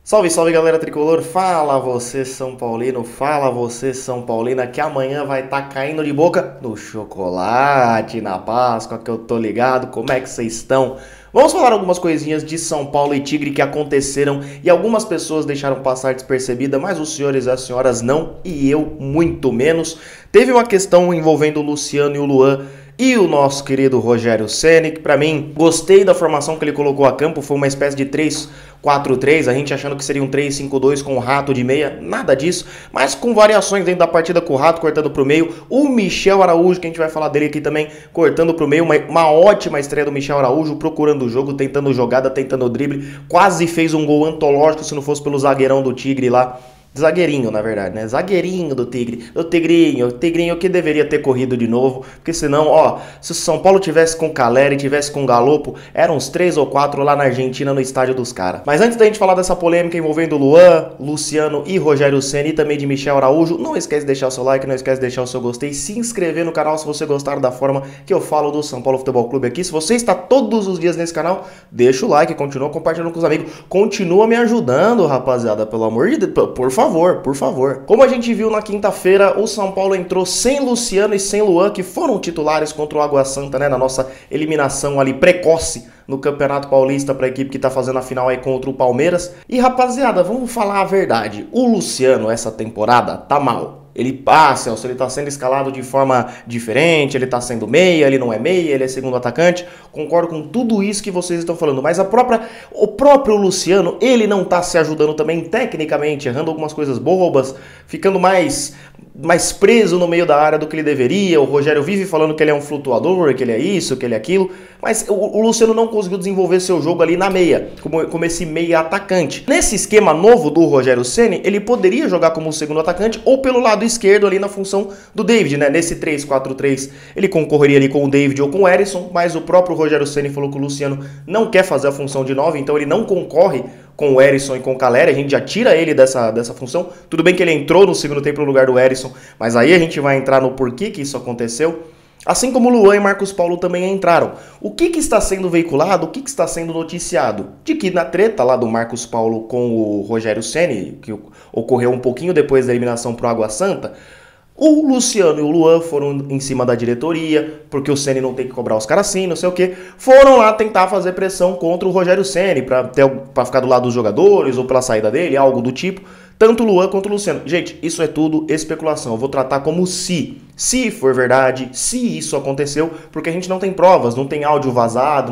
Salve, salve galera tricolor, fala você São Paulino, fala você São Paulina, que amanhã vai estar caindo de boca no chocolate na Páscoa, que eu tô ligado, como é que vocês estão? Vamos falar algumas coisinhas de São Paulo e Tigre que aconteceram e algumas pessoas deixaram passar despercebida, mas os senhores e as senhoras não, e eu muito menos. Teve uma questão envolvendo o Luciano e o Luan, e o nosso querido Rogério Ceni, que pra mim, gostei da formação que ele colocou a campo, foi uma espécie de 3-4-3, a gente achando que seria um 3-5-2 com o Rato de meia, nada disso, mas com variações dentro da partida com o Rato cortando pro meio, o Michel Araújo, que a gente vai falar dele aqui também, cortando pro meio, uma ótima estreia do Michel Araújo, procurando o jogo, tentando jogada, tentando drible, quase fez um gol antológico se não fosse pelo zagueirão do Tigre lá, zagueirinho, na verdade, né? Zagueirinho do Tigre. O Tigrinho que deveria ter corrido de novo. Porque senão, ó, se o São Paulo tivesse com Caleri, tivesse com Galopo, eram uns 3 ou 4 lá na Argentina no estádio dos caras. Mas antes da gente falar dessa polêmica envolvendo Luan, Luciano e Rogério Ceni e também de Michel Araújo, não esquece de deixar o seu like, não esquece de deixar o seu gostei, se inscrever no canal se você gostar da forma que eu falo do São Paulo Futebol Clube aqui. Se você está todos os dias nesse canal, deixa o like, continua compartilhando com os amigos, continua me ajudando, rapaziada, pelo amor de Deus, por favor, por favor. Como a gente viu na quinta-feira, o São Paulo entrou sem Luciano e sem Luan, que foram titulares contra o Água Santa, né, na nossa eliminação ali precoce no Campeonato Paulista para a equipe que tá fazendo a final aí contra o Palmeiras. E rapaziada, vamos falar a verdade, o Luciano essa temporada tá mal. Ele passa, Celso, ele tá sendo escalado de forma diferente, ele tá sendo meia, ele não é meia, ele é segundo atacante. Concordo com tudo isso que vocês estão falando, mas o próprio Luciano, ele não tá se ajudando também tecnicamente, errando algumas coisas bobas, ficando mais preso no meio da área do que ele deveria. O Rogério vive falando que ele é um flutuador, que ele é isso, que ele é aquilo, mas o Luciano não conseguiu desenvolver seu jogo ali na meia, como esse meia atacante. Nesse esquema novo do Rogério Ceni, ele poderia jogar como segundo atacante ou pelo lado esquerdo ali na função do David, né? Nesse 3-4-3 ele concorreria ali com o David ou com o Erisson, mas o próprio Rogério Ceni falou que o Luciano não quer fazer a função de 9, então ele não concorre com o Erisson e com o Caleri, a gente já tira ele dessa função. Tudo bem que ele entrou no segundo tempo no lugar do Erisson, mas aí a gente vai entrar no porquê que isso aconteceu. Assim como Luan e Marcos Paulo também entraram. O que está sendo veiculado, o que está sendo noticiado? De que na treta lá do Marcos Paulo com o Rogério Ceni, que ocorreu um pouquinho depois da eliminação pro Água Santa, o Luciano e o Luan foram em cima da diretoria, porque o Ceni não tem que cobrar os caras assim, não sei o que. Foram lá tentar fazer pressão contra o Rogério Ceni, pra ficar do lado dos jogadores, ou pela saída dele, algo do tipo. Tanto o Luan quanto o Luciano. Gente, isso é tudo especulação. Eu vou tratar como se for verdade, se isso aconteceu, porque a gente não tem provas, não tem áudio vazado,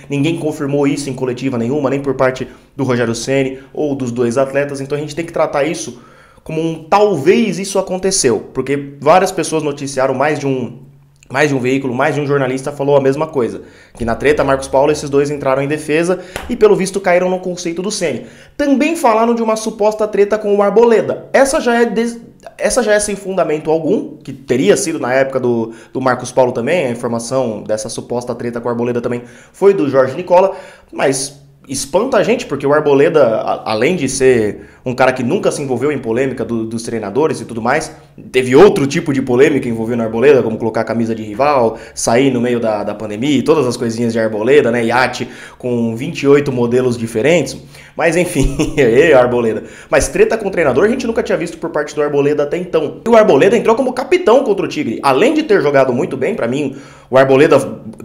ninguém confirmou isso em coletiva nenhuma, nem por parte do Rogério Ceni ou dos dois atletas. Então a gente tem que tratar isso como um talvez isso aconteceu, porque várias pessoas noticiaram, mais de um veículo, mais de um jornalista falou a mesma coisa, que na treta Marcos Paulo esses dois entraram em defesa e pelo visto caíram no conceito do Ceni. Também falaram de uma suposta treta com o Arboleda. Essa já é sem fundamento algum, que teria sido na época do Marcos Paulo também, a informação dessa suposta treta com o Arboleda também foi do Jorge Nicola, mas espanta a gente, porque o Arboleda, além de ser um cara que nunca se envolveu em polêmica dos treinadores e tudo mais, teve outro tipo de polêmica envolvendo o Arboleda, como colocar a camisa de rival, sair no meio da pandemia, todas as coisinhas de Arboleda, né, iate com 28 modelos diferentes, mas enfim, Arboleda. Mas treta com o treinador a gente nunca tinha visto por parte do Arboleda até então. E o Arboleda entrou como capitão contra o Tigre, além de ter jogado muito bem, pra mim, o Arboleda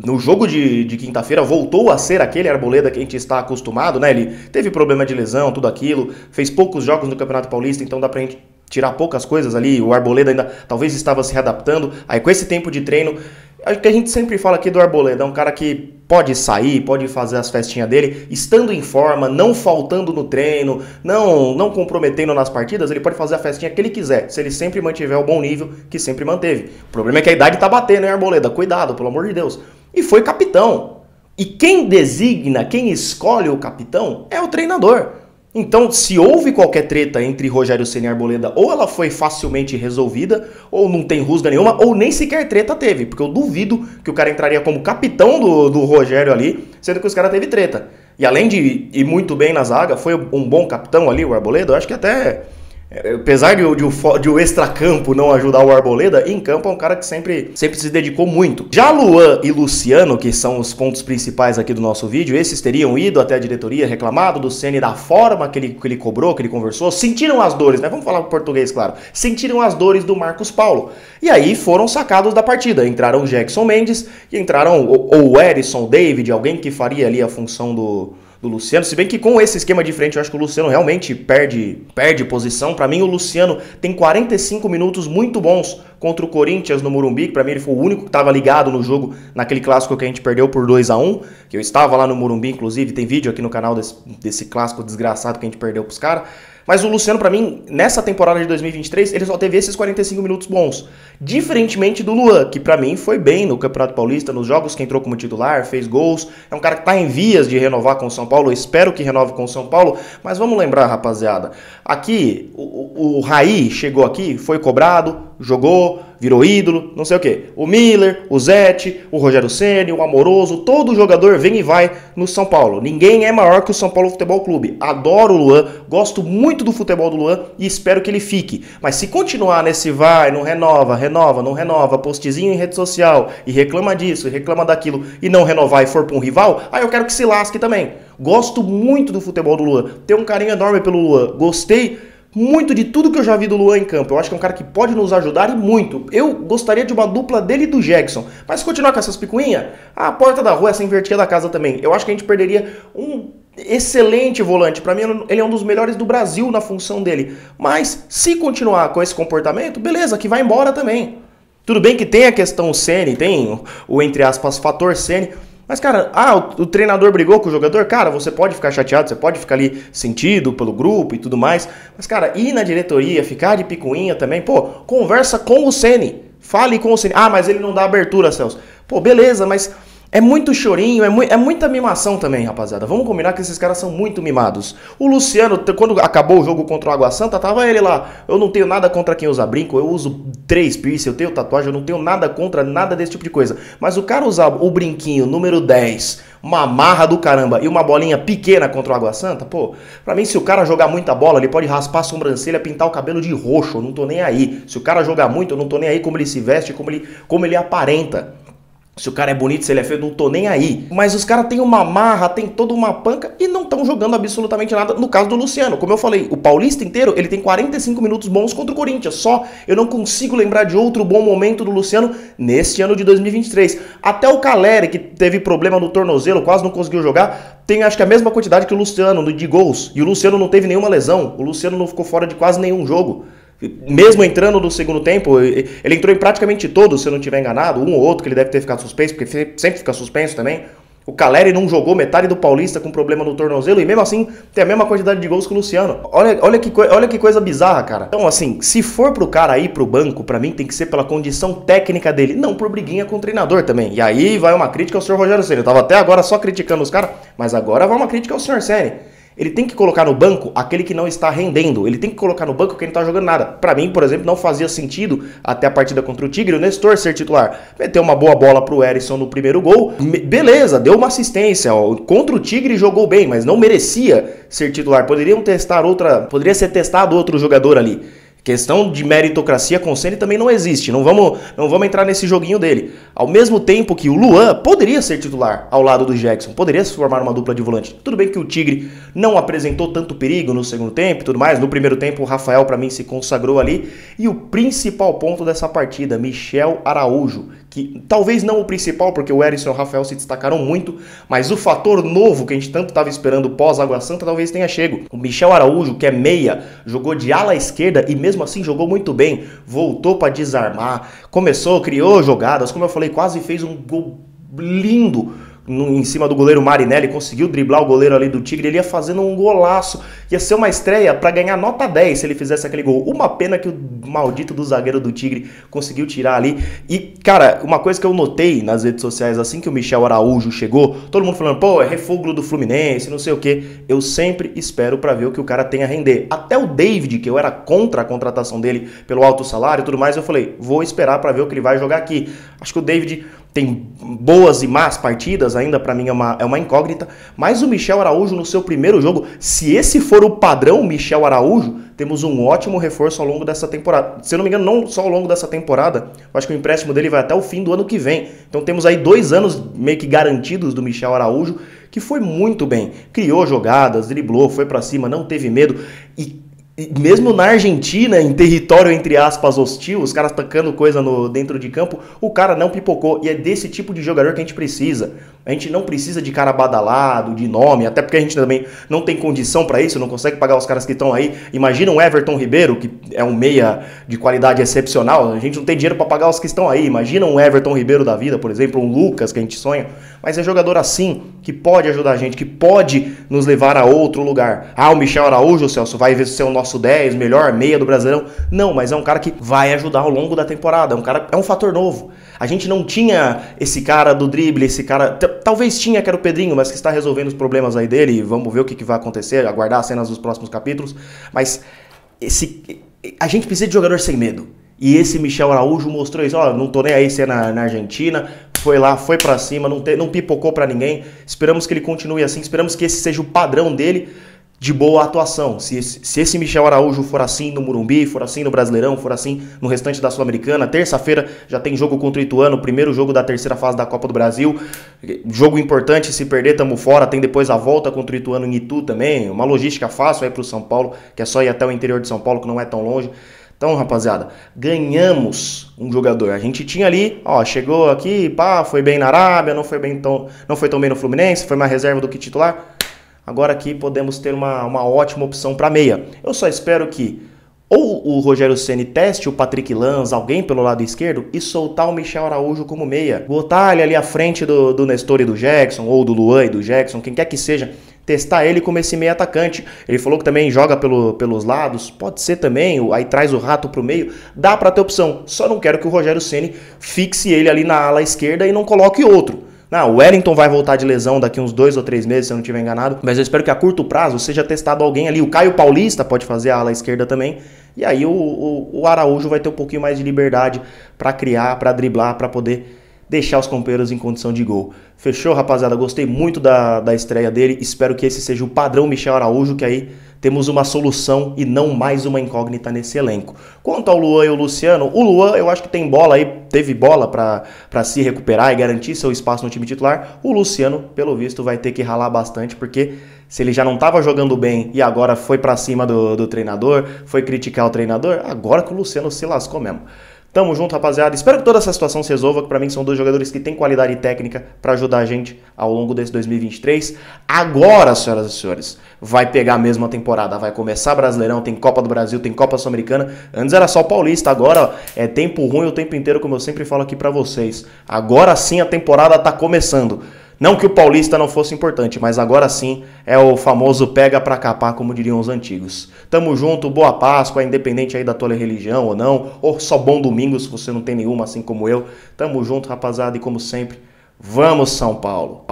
no jogo de quinta-feira voltou a ser aquele Arboleda que a gente está acostumado, né, ele teve problema de lesão, tudo aquilo, fez poucos jogos no Campeonato Paulista, então dá pra gente tirar poucas coisas ali, o Arboleda ainda talvez estava se readaptando, aí com esse tempo de treino, acho que a gente sempre fala aqui do Arboleda, é um cara que pode sair, pode fazer as festinhas dele, estando em forma, não faltando no treino, não comprometendo nas partidas, ele pode fazer a festinha que ele quiser, se ele sempre mantiver o bom nível que sempre manteve. O problema é que a idade tá batendo, hein, Arboleda? Cuidado, pelo amor de Deus. E foi capitão. E quem designa, quem escolhe o capitão é o treinador. Então, se houve qualquer treta entre Rogério Ceni e Arboleda, ou ela foi facilmente resolvida, ou não tem rusga nenhuma, ou nem sequer treta teve, porque eu duvido que o cara entraria como capitão do Rogério ali, sendo que os caras teve treta. E além de ir muito bem na zaga, foi um bom capitão ali, o Arboleda, eu acho que até Apesar de o extracampo não ajudar o Arboleda, em campo é um cara que sempre se dedicou muito. Já Luan e Luciano, que são os pontos principais aqui do nosso vídeo, esses teriam ido até a diretoria, reclamado do Ceni da forma que ele cobrou, que ele conversou, sentiram as dores, né? Vamos falar em português, claro. Sentiram as dores do Marcos Paulo. E aí foram sacados da partida. Entraram o Jackson Mendes e entraram ou o Erisson, o David, alguém que faria ali a função do Luciano, se bem que com esse esquema de frente eu acho que o Luciano realmente perde posição. Pra mim o Luciano tem 45 minutos muito bons contra o Corinthians no Morumbi, que pra mim ele foi o único que estava ligado no jogo, naquele clássico que a gente perdeu por 2-1, que eu estava lá no Morumbi, inclusive, tem vídeo aqui no canal desse clássico desgraçado que a gente perdeu pros caras. Mas o Luciano, pra mim, nessa temporada de 2023, ele só teve esses 45 minutos bons. Diferentemente do Luan, que pra mim foi bem no Campeonato Paulista, nos jogos que entrou como titular, fez gols. É um cara que tá em vias de renovar com o São Paulo, eu espero que renove com o São Paulo. Mas vamos lembrar, rapaziada, aqui, o Raí chegou aqui, foi cobrado, jogou, virou ídolo, não sei o que. O Miller, o Zete, o Rogério Ceni, o Amoroso, todo jogador vem e vai no São Paulo. Ninguém é maior que o São Paulo Futebol Clube. Adoro o Luan, gosto muito do futebol do Luan e espero que ele fique. Mas se continuar nesse vai, não renova, não renova, postzinho em rede social e reclama disso, e reclama daquilo e não renovar e for para um rival, aí eu quero que se lasque também. Gosto muito do futebol do Luan, tenho um carinho enorme pelo Luan, gostei muito de tudo que eu já vi do Luan em campo. Eu acho que é um cara que pode nos ajudar e muito. Eu gostaria de uma dupla dele e do Jackson. Mas se continuar com essas picuinhas, a porta da rua, essa invertida da casa também. Eu acho que a gente perderia um excelente volante. Pra mim, ele é um dos melhores do Brasil na função dele. Mas se continuar com esse comportamento, beleza, que vai embora também. Tudo bem que tem a questão Ceni, tem o, entre aspas, fator Ceni. Mas, cara, o treinador brigou com o jogador, cara, você pode ficar chateado, você pode ficar ali sentido pelo grupo e tudo mais, mas, cara, ir na diretoria, ficar de picuinha também, pô, conversa com o Ceni, fale com o Ceni. Ah, mas ele não dá abertura, Celso. Pô, beleza, mas é muito chorinho, é muita mimação também, rapaziada. Vamos combinar que esses caras são muito mimados. O Luciano, quando acabou o jogo contra o Água Santa, tava ele lá. Eu não tenho nada contra quem usa brinco, eu uso 3 piercing, eu tenho tatuagem, eu não tenho nada contra nada desse tipo de coisa. Mas o cara usar o brinquinho número 10, uma marra do caramba e uma bolinha pequena contra o Água Santa, pô, pra mim se o cara jogar muita bola, ele pode raspar a sobrancelha, pintar o cabelo de roxo, eu não tô nem aí. Se o cara jogar muito, eu não tô nem aí como ele se veste, como ele aparenta. Se o cara é bonito, se ele é feio, não tô nem aí. Mas os caras têm uma marra, tem toda uma panca e não estão jogando absolutamente nada. No caso do Luciano, como eu falei, o Paulista inteiro, ele tem 45 minutos bons contra o Corinthians. Só eu não consigo lembrar de outro bom momento do Luciano neste ano de 2023. Até o Caleri, que teve problema no tornozelo, quase não conseguiu jogar, tem acho que a mesma quantidade que o Luciano de gols. E o Luciano não teve nenhuma lesão. O Luciano não ficou fora de quase nenhum jogo. Mesmo entrando no segundo tempo, ele entrou em praticamente todos, se eu não estiver enganado, um ou outro que ele deve ter ficado suspenso, porque sempre fica suspenso também. O Caleri não jogou metade do Paulista com problema no tornozelo e mesmo assim tem a mesma quantidade de gols que o Luciano. Olha que coisa bizarra, cara. Então assim, se for pro cara ir pro banco, pra mim tem que ser pela condição técnica dele, não por briguinha com o treinador também. E aí vai uma crítica ao senhor Rogério Ceni. Eu tava até agora só criticando os caras, mas agora vai uma crítica ao senhor Ceni. Ele tem que colocar no banco aquele que não está rendendo. Ele tem que colocar no banco quem não está jogando nada. Pra mim, por exemplo, não fazia sentido até a partida contra o Tigre o Nestor ser titular. Meteu uma boa bola pro Erisson no primeiro gol. Beleza, deu uma assistência. Ó. Contra o Tigre jogou bem, mas não merecia ser titular. Poderia ser testado outro jogador ali. Questão de meritocracia com o Ceni também não existe, não vamos entrar nesse joguinho dele. Ao mesmo tempo que o Luan poderia ser titular ao lado do Jackson, poderia se formar uma dupla de volante. Tudo bem que o Tigre não apresentou tanto perigo no segundo tempo e tudo mais, no primeiro tempo o Rafael pra mim se consagrou ali. E o principal ponto dessa partida, Michel Araújo, que talvez não o principal, porque o Erisson e o Rafael se destacaram muito, mas o fator novo que a gente tanto estava esperando pós-Água Santa talvez tenha chego. O Michel Araújo, que é meia, jogou de ala esquerda e mesmo assim jogou muito bem, voltou para desarmar, começou, criou jogadas, como eu falei, quase fez um gol lindo em cima do goleiro Marinelli, conseguiu driblar o goleiro ali do Tigre, ele ia fazendo um golaço, ia ser uma estreia para ganhar nota 10 se ele fizesse aquele gol. Uma pena que o maldito do zagueiro do Tigre conseguiu tirar ali. E, cara, uma coisa que eu notei nas redes sociais, assim que o Michel Araújo chegou, todo mundo falando, pô, é refúgio do Fluminense, não sei o que. Eu sempre espero para ver o que o cara tem a render. Até o David, que eu era contra a contratação dele pelo alto salário e tudo mais, eu falei, vou esperar para ver o que ele vai jogar aqui. Acho que o David tem boas e más partidas, ainda para mim é uma incógnita, mas o Michel Araújo no seu primeiro jogo, se esse for o padrão Michel Araújo, temos um ótimo reforço ao longo dessa temporada. Se eu não me engano, não só ao longo dessa temporada, eu acho que o empréstimo dele vai até o fim do ano que vem. Então temos aí 2 anos meio que garantidos do Michel Araújo, que foi muito bem, criou jogadas, driblou, foi para cima, não teve medo e mesmo na Argentina, em território, entre aspas, hostil, os caras tacando coisa dentro de campo, o cara não pipocou. E é desse tipo de jogador que a gente precisa. A gente não precisa de cara badalado, de nome, até porque a gente também não tem condição para isso, não consegue pagar os caras que estão aí. Imagina um Everton Ribeiro, que é um meia de qualidade excepcional, a gente não tem dinheiro para pagar os que estão aí. Imagina um Everton Ribeiro da vida, por exemplo, um Lucas, que a gente sonha. Mas é jogador assim, que pode ajudar a gente, que pode nos levar a outro lugar. Ah, o Michel Araújo, Celso, vai ver se é o nosso 10, melhor meia do Brasileirão. Não, mas é um cara que vai ajudar ao longo da temporada. É um fator novo. A gente não tinha esse cara do drible, esse cara... Talvez tinha, que era o Pedrinho, mas que está resolvendo os problemas aí dele. Vamos ver o que vai acontecer, aguardar as cenas dos próximos capítulos. Mas a gente precisa de jogador sem medo. E esse Michel Araújo mostrou isso. Ó, não tô nem aí se é na Argentina. Foi lá, foi pra cima, não pipocou pra ninguém. Esperamos que ele continue assim. Esperamos que esse seja o padrão dele de boa atuação. Se esse Michel Araújo for assim no Morumbi, for assim no Brasileirão, for assim no restante da Sul-Americana, terça-feira já tem jogo contra o Ituano, primeiro jogo da terceira fase da Copa do Brasil, jogo importante, se perder tamo fora, tem depois a volta contra o Ituano em Itu também, uma logística fácil aí pro São Paulo, que é só ir até o interior de São Paulo, que não é tão longe. Então, rapaziada, ganhamos um jogador. A gente tinha ali, ó, chegou aqui, pá, foi bem na Arábia, não foi tão bem no Fluminense, foi mais reserva do que titular. Agora aqui podemos ter uma ótima opção para meia. Eu só espero que ou o Rogério Ceni teste o Patrick Lanza, alguém pelo lado esquerdo, e soltar o Michel Araújo como meia. Botar ele ali à frente do Nestor e do Jackson, ou do Luan e do Jackson, quem quer que seja. Testar ele como esse meio atacante. Ele falou que também joga pelos lados, pode ser também, aí traz o Rato pro meio. Dá para ter opção, só não quero que o Rogério Ceni fixe ele ali na ala esquerda e não coloque outro. Não, o Wellington vai voltar de lesão daqui uns 2 ou 3 meses, se eu não estiver enganado. Mas eu espero que a curto prazo seja testado alguém ali. O Caio Paulista pode fazer a ala esquerda também. E aí o Araújo vai ter um pouquinho mais de liberdade para criar, para driblar, para poder deixar os companheiros em condição de gol. Fechou, rapaziada? Gostei muito da estreia dele. Espero que esse seja o padrão Michel Araújo, que aí temos uma solução e não mais uma incógnita nesse elenco. Quanto ao Luan e o Luciano, o Luan eu acho que tem bola aí, teve bola para se recuperar e garantir seu espaço no time titular. O Luciano, pelo visto, vai ter que ralar bastante, porque se ele já não estava jogando bem e agora foi para cima do treinador, foi criticar o treinador, agora que o Luciano se lascou mesmo. Tamo junto, rapaziada. Espero que toda essa situação se resolva, que pra mim são 2 jogadores que têm qualidade técnica pra ajudar a gente ao longo desse 2023. Agora, senhoras e senhores, vai pegar mesmo a temporada. Vai começar Brasileirão, tem Copa do Brasil, tem Copa Sul-Americana. Antes era só o Paulista, agora é tempo ruim o tempo inteiro, como eu sempre falo aqui pra vocês. Agora sim a temporada tá começando. Não que o Paulista não fosse importante, mas agora sim é o famoso pega pra capar, como diriam os antigos. Tamo junto, boa Páscoa, independente aí da tua religião ou não, ou só bom domingo se você não tem nenhuma, assim como eu. Tamo junto, rapaziada, e como sempre, vamos São Paulo.